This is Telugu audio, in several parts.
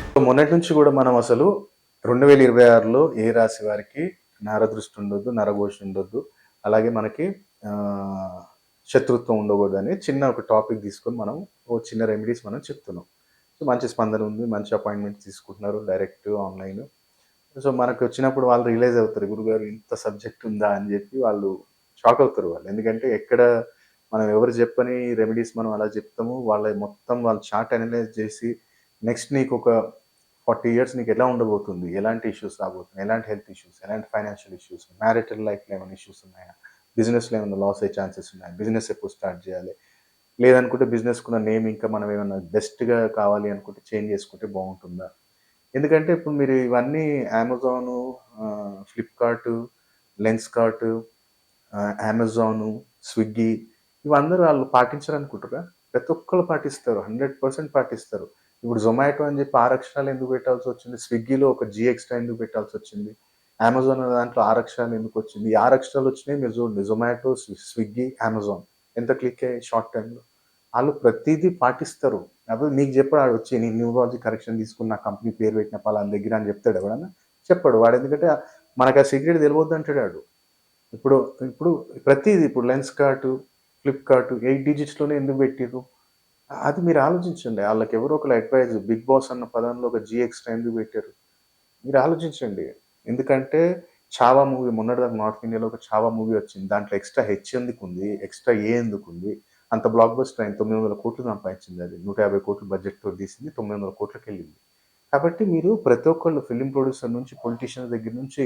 సో మొన్నటి నుంచి కూడా మనం అసలు 2026లో ఏ రాశి వారికి నరదృష్టి ఉండొద్దు, నరఘోష ఉండొద్దు, అలాగే మనకి ఆహ్, శత్రుత్వం ఉండకూడదని చిన్న ఒక టాపిక్ తీసుకొని మనం ఓ చిన్న రెమెడీస్ మనం చెప్తున్నాం. సో మంచి స్పందన ఉంది. మంచి అపాయింట్మెంట్స్ తీసుకుంటున్నారు డైరెక్ట్, ఆన్‌లైన్. సో మనకొచ్చినప్పుడు వాళ్ళు రియలైజ్ అవుతారు. గురుగారు ఇంత సబ్జెక్ట్ ఉందా అని చెప్పి వాళ్ళు షాక్ అవుతారు వాళ్ళు. ఎందుకంటే ఎక్కడ మనం ఎవరు చెప్పని రెమెడీస్ మనం అలా చెప్తాము. వాళ్ళ మొత్తం వాళ్ళు చార్ట్ అనలైజ్ చేసి నెక్స్ట్ నీకొక 40 ఇయర్స్ నీకెలా ఉండబోతుంది? ఎలాంటి ఇష్యూస్ రాబోతున్నాయి? ఎలాంటి హెల్త్ ఇష్యూస్? ఎలాంటి ఫైనాన్షియల్ ఇష్యూస్? మ్యారిటల్ లైఫ్‌లో ఏమైనా ఇష్యూస్ ఉన్నాయా? బిజినెస్‌లో ఏమైనా లాస్ అయ్యే ఛాన్సెస్ ఉన్నాయా? బిజినెస్ ఎప్పుడు స్టార్ట్ చేయాలి? లేదనుకుంటే బిజినెస్‌కున్న నేమ్ ఇంకా మనం ఏమన్నా బెస్ట్‌గా కావాలి అనుకుంటే చేంజ్ చేసుకుంటే బావుంటుందా? ఎందుకంటే ఇప్పుడు మీరు ఇవన్నీ అమెజాను, ఫ్లిప్‌కార్టు, లెన్స్‌కార్టు, అమెజాను, స్విగ్గీ ఇవందరూ ఆళ్ళు పాటించరనుకుంటుర్రా? ప్రతి ఒక్కళ్ళు పాటిస్తారు. 100% పాటిస్తారు. ఇప్పుడు జొమాటో అని చెప్పి 6 అక్షరాలు ఎందుకు పెట్టాల్సొచ్చింది? స్విగ్గీలో ఒక జీ ఎక్స్‌ట్రా ఎందుకు పెట్టాల్సొచ్చింది? అమెజాన్ అనే దాంట్లో 6 అక్షరాలు ఎందుకొచ్చింది? ఈ 6 అక్షరాలొచ్చినాయి మీరు చూడండి. జొమాటో, స్విగ్గీ, అమెజాన్ ఎంత క్లిక్ అయ్యాయి షార్ట్ టైమ్‌లో. ఆళ్ళు ప్రతీదీ పాటిస్తారు. అప్పుడు మీకు చెప్పడు ఆడొచ్చి నేను న్యూరాలజీ కరెక్షన్ తీసుకొని నా కంపెనీ పేరు పెట్టిన పలానా దగ్గర అని చెప్తాడా ఎవడన్నా? చెప్పడు. వాడెందుకంటే మనకు ఆ సీక్రెట్ తెలవద్దంటాడు ఆడు. ఇప్పుడు ఇప్పుడు ప్రతీది ఇప్పుడు లెన్స్‌కార్ట్, ఫ్లిప్‌కార్ట్ 8 డిజిట్స్‌లోనే ఎందుకు పెట్టిర్రు? అది మీరు ఆలోచించండి. ఆళ్ళకెవరో ఒకళ్ళు అడ్వైజ్ 'బిగ్ బాస్' అన్న పదంలో ఒక 'జీ ఎక్స్‌ట్రా' ఎందుకు పెట్టారు? మీరు ఆలోచించండి. ఎందుకంటే 'చావా' మూవీ మొన్నటిదాకా నార్త్ ఇండియాలో ఒక 'చావా' మూవీ వచ్చింది. దాంట్లో ఎక్స్‌ట్రా హెచ్ ఎందుకుంది? ఎక్స్‌ట్రా ఏ ఎందుకుంది? అంత బ్లాక్ బస్టర్ అయింది. 900,00,00,000 సంపాదించింది అది. 150,00,00,000 బడ్జెట్‌తో తీసింది. 900,00,00,000కెళ్ళింది. కాబట్టి మీరు ప్రతి ఒక్కళ్ళు ఫిల్మ్ ప్రొడ్యూసర్ నుంచి, పొలిటీషియన్స్ దగ్గర నుంచి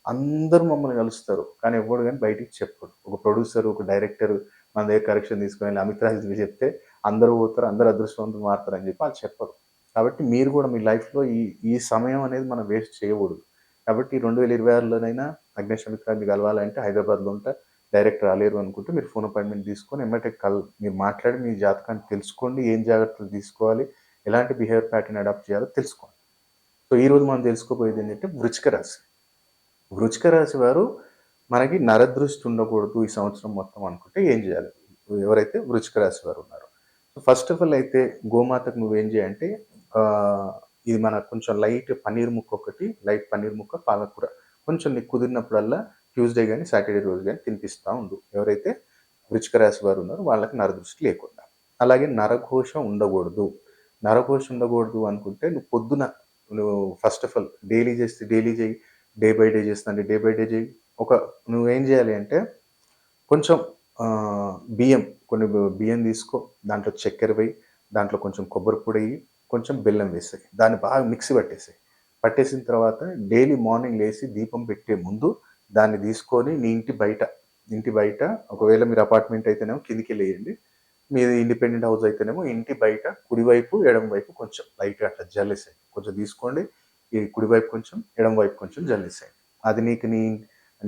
అందరూ మమ్మల్ని కలుస్తారు. కానీ ఎవ్వడు గాని బయటికి చెప్పడు. ఒక ప్రొడ్యూసర్, ఒక డైరెక్టర్ మన దగ్గర కరెక్షన్ తీసుకొని వెళ్లి అమిత్ రాజ్‌కి చెప్తే అందరూ పోతారు, అందరూ అదృష్టవంతులు మారుతారని చెప్పి ఆళ్ళు చెప్పరు. కాబట్టి మీరు కూడా మీ లైఫ్‌లో ఈ ఈ సమయం అనేది మనం వేస్ట్ చేయకూడదు. కాబట్టి 2026లోనైనా అగ్నేష్ అమిత్‌రాజ్‌ని కలవాలంటే హైదరాబాద్‌లో ఉంటా. డైరెక్ట్ రాలేరు అనుకుంటే మీరు ఫోన్ అపాయింట్‌మెంట్ తీసుకొని ఎమ్మటే మీరు మాట్లాడి మీ జాతకాన్ని తెలుసుకోండి. ఏం జాగ్రత్తలు తీసుకోవాలి? ఎలాంటి బిహేవియర్ ప్యాటర్న్ అడాప్ట్ చేయాలో తెలుసుకోండి. సో, ఈరోజు మనం తెలుసుకోబోయేదేంటంటే వృచ్చిక రాశి. వృచ్చిక రాశి వారు మనకి నరదృష్టి ఉండకూడదు ఈ సంవత్సరం మొత్తం అనుకుంటే ఏం చేయాలి? ఎవరైతే వృచ్చిక రాశి వారు ఉన్నారో. సో, ఫస్ట్ ఆఫ్ ఆల్ అయితే గోమాతకు నువ్వేం చేయంటే ఆహ్, ఇది మన కొంచెం లైట్ పన్నీర్ ముక్క ఒకటి, లైట్ పన్నీర్ ముక్క, పాలకూర కొంచెం నీకు కుదిరినప్పుడల్లా ట్యూస్‌డే గాని, సాటర్‌డే రోజు గాని తినిపిస్తా ఉండు. ఎవరైతే వృచ్చిక రాశి వారు ఉన్నారో వాళ్ళకి నరదృష్టి లేకుండా. అలాగే నరఘోష ఉండకూడదు. నరఘోష ఉండకూడదు అనుకుంటే నువ్వు ఫస్ట్ ఆఫ్ ఆల్ డైలీ చేస్తే డైలీ చెయ్యి. డే బై డే చేస్తా అంటే డే బై డే చెయ్యి. ఒక నువ్వేం చేయాలి అంటే కొంచెం బియ్యం బియ్యం తీసుకో. దాంట్లో చక్కెర వెయ్యి. దాంట్లో కొంచెం కొబ్బరి పొడెయ్యి. కొంచెం బెల్లం వేసేయి. దాన్ని బాగా మిక్సీ పట్టేసేయి. పట్టేసిన తర్వాత డైలీ మార్నింగ్ లేసి దీపం పెట్టే ముందు దాన్ని తీసుకొని నీ ఇంటి బయట ఒకవేళ మీరు అపార్ట్మెంట్ అయితేనేమో కిందకెళ్ళేయండి. మీది ఇండిపెండెంట్ హౌస్ అయితేనేమో ఇంటి బయట కుడివైపు, ఎడమ వైపు కొంచెం లైట్‌గా అట్లా జల్లేసేయండి. కొంచెం తీసుకోండి. ఈ కుడివైపు కొంచెం, ఎడమ వైపు కొంచెం జల్లేసేయండి. అది నీకు నీ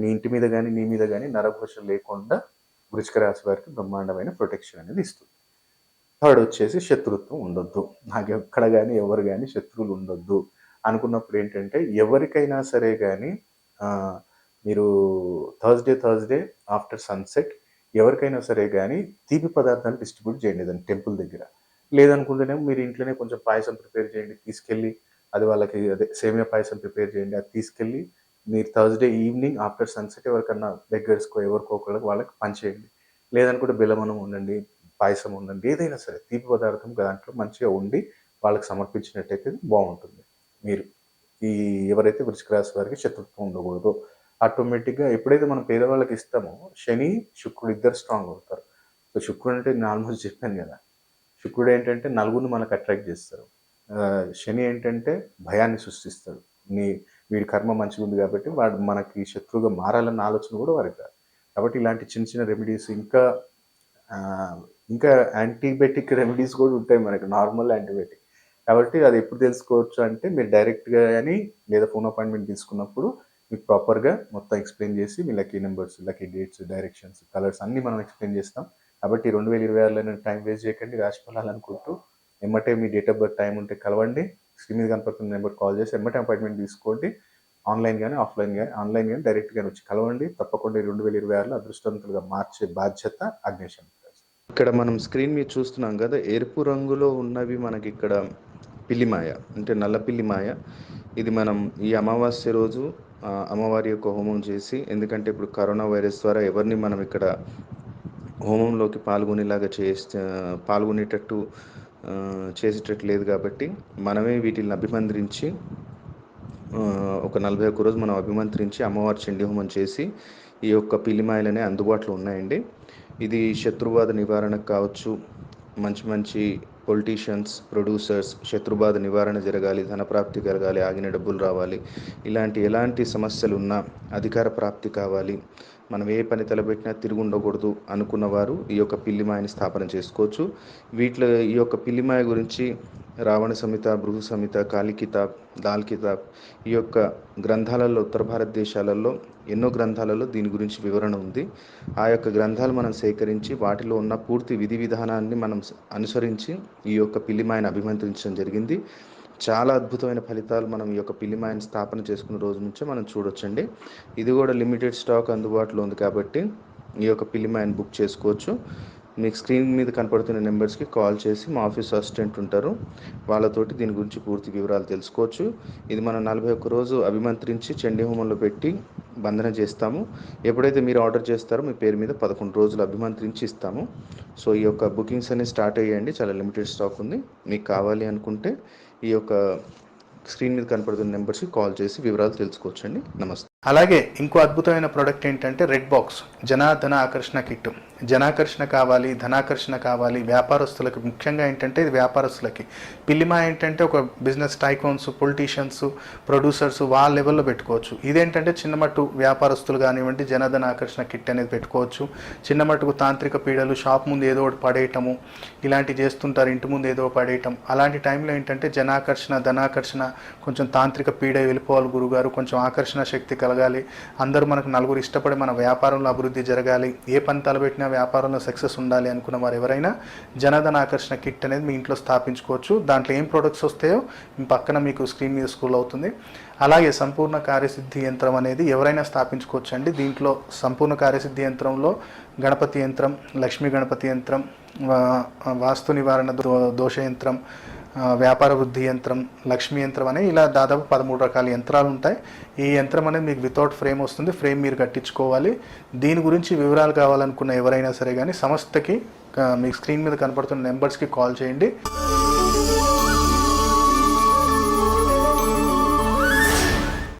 ఇంటి మీద గాని, నీ మీద గాని నరఘోష లేకుండా వృచ్చిక రాశి వారికి బ్రహ్మాండమైన ప్రొటెక్షన్ అనేది ఇస్తుంది. థర్డ్ వచ్చేసి శత్రుత్వం ఉండొద్దు. నాకెక్కడ గాని, ఎవరు గాని శత్రువులు ఉండొద్దు అనుకున్నప్పుడు ఏంటంటే, ఎవరికైనా సరే గాని ఆహ్, మీరు థర్స్‌డే ఆఫ్టర్ సన్‌సెట్ ఎవరికైనా సరే గాని తీపి పదార్థాలు డిస్ట్రిబ్యూట్ చేయండి ఏదైనా టెంపుల్ దగ్గర. లేదనుకుంటేనేమో మీరు ఇంట్లోనే కొంచెం పాయసం ప్రిపేర్ చేయండి. తీసుకెళ్ళి అది వాళ్ళకి అదే సేమియా పాయసం ప్రిపేర్ చేయండి. అది తీసుకెళ్ళి మీరు థర్స్‌డే ఈవినింగ్ ఆఫ్టర్ సన్‌సెట్ ఎవరికన్నా బెగ్గర్స్‌కో ఎవరికో ఒకళ్ళకి వాళ్ళకి పంచేయండి. లేదనుకుంటే బెల్లమన్నం ఉండండి. పాయసం ఉండండి. ఏదైనా సరే తీపి పదార్థం దాంట్లో మంచిగా వండి వాళ్ళకి సమర్పించినట్టయితే బావుంటుంది. మీరు ఈ ఎవరైతే వృశ్చిక రాశి వారికి శత్రుత్వం ఉండకూడదో, ఆటోమేటిక్‌గా ఎప్పుడైతే మనం పేదవాళ్ళకి ఇస్తామో శని, శుక్రుడు ఇద్దరు స్ట్రాంగ్ అవుతారు. సో, శుక్రుడు అంటే నేను ఆల్మోస్ట్ చెప్పాను గదా! శుక్రుడు ఏంటంటే నలుగురిని మనకు అట్రాక్ట్ చేస్తారు. శని ఏంటంటే భయాన్ని సృష్టిస్తాడు. నీ వీడి కర్మ మంచిగుంది కాబట్టి వాడు మనకి శత్రువుగా మారాలన్న ఆలోచన కూడా వారికి రాదు. కాబట్టి ఇలాంటి చిన్న చిన్న రెమెడీస్ ఇంకా యాంటీబయాటిక్ రెమెడీస్ కూడా ఉంటాయి మనకి నార్మల్ యాంటీబయాటిక్. కాబట్టి అది ఎప్పుడు తెలుసుకోవచ్చు అంటే మీరు డైరెక్ట్‌గా గాని లేదా ఫోన్ అపాయింట్‌మెంట్ తీసుకున్నప్పుడు మీకు ప్రాపర్‌గా మొత్తం ఎక్స్‌ప్లెయిన్ చేసి మీ lucky numbers, lucky dates, directions, colours అన్నీ మనం ఎక్స్‌ప్లెయిన్ చేస్తాం. కాబట్టి 2026లోనే టైం వేస్ట్ చేయకండి. రాశి ఫలాలనుకుంటూ ఎమ్మటే మీ డేట్ ఆఫ్ బర్త్ టైమ్ ఉంటే కలవండి. స్క్రీన్ మీద కనపడుతున్న నెంబర్‌కి కాల్ చేసి ఎమ్మటే అపాయింట్‌మెంట్ తీసుకోండి. ఆన్‌లైన్ గాని డైరెక్ట్ గాని వచ్చి కలవండి. తప్పకుండా ఈ 2026లో అదృష్టవంతులుగా మార్చే బాధ్యత అగ్నేశం. ఇక్కడ మనం స్క్రీన్ మీద చూస్తున్నాం కదా! ఎరుపు రంగులో ఉన్నవి మనకిక్కడ పిల్లిమాయ అంటే నల్ల పిల్లిమాయ. ఇది మనం ఈ అమావాస్య రోజు అమ్మవారి యొక్క హోమం చేసి, ఎందుకంటే ఇప్పుడు కరోనా వైరస్ ద్వారా ఎవరిని మనం ఇక్కడ హోమంలోకి పాల్గొనేటట్టు చేసేటట్టు లేదు కాబట్టి మనమే వీటిని అభిమంత్రించి ఒక 41 రోజు మనం అభిమంత్రించి అమ్మవారి చండీ హోమం చేసి ఈ యొక్క పిల్లిమాయలనే అందుబాటులో ఉన్నాయండి. ఇది శత్రుబాధ నివారణకు కావచ్చు, మంచి మంచి పొలిటీషియన్స్, ప్రొడ్యూసర్స్ శత్రుబాధ నివారణ జరగాలి, ధనప్రాప్తి కలగాలి, ఆగిన డబ్బులు రావాలి, ఎలాంటి సమస్యలు ఉన్నా అధికార ప్రాప్తి కావాలి, మనం ఏ పని తలపెట్టినా తిరిగి ఉండకూడదు అనుకున్నవారు ఈ యొక్క పిల్లిమాయని స్థాపన చేసుకోవచ్చు. వీటిలో ఈ యొక్క పిల్లిమాయ గురించి రావణ సంహిత, భృగు సంహిత, కాళీ కితాబ్, దాల్ కితాబ్ ఈ యొక్క గ్రంథాలలో, ఉత్తర భారతదేశాలలో ఎన్నో గ్రంథాలలో దీని గురించి వివరణ ఉంది. ఆ యొక్క గ్రంథాలు మనం సేకరించి వాటిలో ఉన్న పూర్తి విధి విధానాన్ని మనం అనుసరించి ఈ యొక్క పిల్లిమాయని అభిమంత్రించడం జరిగింది. చాలా అద్భుతమైన ఫలితాలు మనం ఈ యొక్క పిల్లిమాయని స్థాపన చేసుకున్న రోజు నుంచే మనం చూడొచ్చండి. ఇది కూడా లిమిటెడ్ స్టాక్ అందుబాటులో ఉంది కాబట్టి ఈ యొక్క పిల్లిమాయని బుక్ చేసుకోవచ్చు. మీకు స్క్రీన్ మీద కనపడుతున్న నెంబర్స్కి కాల్ చేసి మా ఆఫీస్ అసిస్టెంట్ ఉంటారు, వాళ్ళతోటి దీని గురించి పూర్తి వివరాలు తెలుసుకోవచ్చు. ఇది మనం 41 రోజు అభిమంత్రించి చండీ హోమంలో పెట్టి బంధన చేస్తాము. ఎప్పుడైతే మీరు ఆర్డర్ చేస్తారో మీ పేరు మీద 11 రోజులు అభిమంత్రించి ఇస్తాము. సో ఈ యొక్క బుకింగ్స్ అనేవి స్టార్ట్ అయ్యాయండి. చాలా లిమిటెడ్ స్టాక్ ఉంది. మీకు కావాలి అనుకుంటే ఈ యొక్క స్క్రీన్ మీద కనపడుతున్న నెంబర్స్కి కాల్ చేసి వివరాలు తెలుసుకోవచ్చండి. నమస్తే. అలాగే ఇంకో అద్భుతమైన ప్రోడక్ట్ ఏంటంటే రెడ్ బాక్స్ ధన ఆకర్షణ కిట్. జనాకర్షణ కావాలి, ధనాకర్షణ కావాలి, వ్యాపారస్తులకి ముఖ్యంగా ఏంటంటే ఇది వ్యాపారస్తులకి. పిల్లిమాయ ఏంటంటే ఒక బిజినెస్ టైకోన్స్, పొలిటీషియన్స్, ప్రొడ్యూసర్స్ వాళ్ళ లెవెల్లో పెట్టుకోవచ్చు. ఇదేంటంటే చిన్నమట్టు వ్యాపారస్తులు కానివ్వండి జనధన ఆకర్షణ కిట్ అనేది పెట్టుకోవచ్చు. చిన్నమట్టుకు తాంత్రిక పీడలు, షాప్ ముందు ఏదో ఒకటి పడేయటము ఇలాంటివి చేస్తుంటారు, ఇంటి ముందు ఏదో పడేయటం. అలాంటి టైంలో ఏంటంటే జనాకర్షణ, ధనాకర్షణ, కొంచెం తాంత్రిక పీడ వెళ్ళిపోవాలి గురుగారు, కొంచెం ఆకర్షణ శక్తి కలగాలి, అందరూ మనకు నలుగురు ఇష్టపడి మన వ్యాపారంలో అభివృద్ధి జరగాలి, ఏ పని తలబెట్టినా వ్యాపారంలో సక్సెస్ ఉండాలి అనుకున్న వారు ఎవరైనా జనధన ఆకర్షణ కిట్ అనేది మీ ఇంట్లో స్థాపించుకోవచ్చు. దాంట్లో ఏం ప్రొడక్ట్స్ వస్తాయో పక్కన మీకు స్క్రీన్ మీద స్క్రోల్ అవుతుంది. అలాగే సంపూర్ణ కార్యసిద్ధి యంత్రం అనేది ఎవరైనా స్థాపించుకోవచ్చు అండి. దీంట్లో సంపూర్ణ కార్యసిద్ధి యంత్రంలో గణపతి యంత్రం, లక్ష్మీ గణపతి యంత్రం, వాస్తు నివారణ దోష యంత్రం, వ్యాపార వృద్ధి యంత్రం, లక్ష్మీ యంత్రం అనే ఇలా దాదాపు 13 రకాల యంత్రాలు ఉంటాయి. ఈ యంత్రం అనేది మీకు వితౌట్ ఫ్రేమ్ వస్తుంది. ఫ్రేమ్ మీరు కట్టించుకోవాలి. దీని గురించి వివరాలు కావాలనుకున్న ఎవరైనా సరే కానీ సంస్థకి మీకు స్క్రీన్ మీద కనపడుతున్న నెంబర్స్కి కాల్ చేయండి.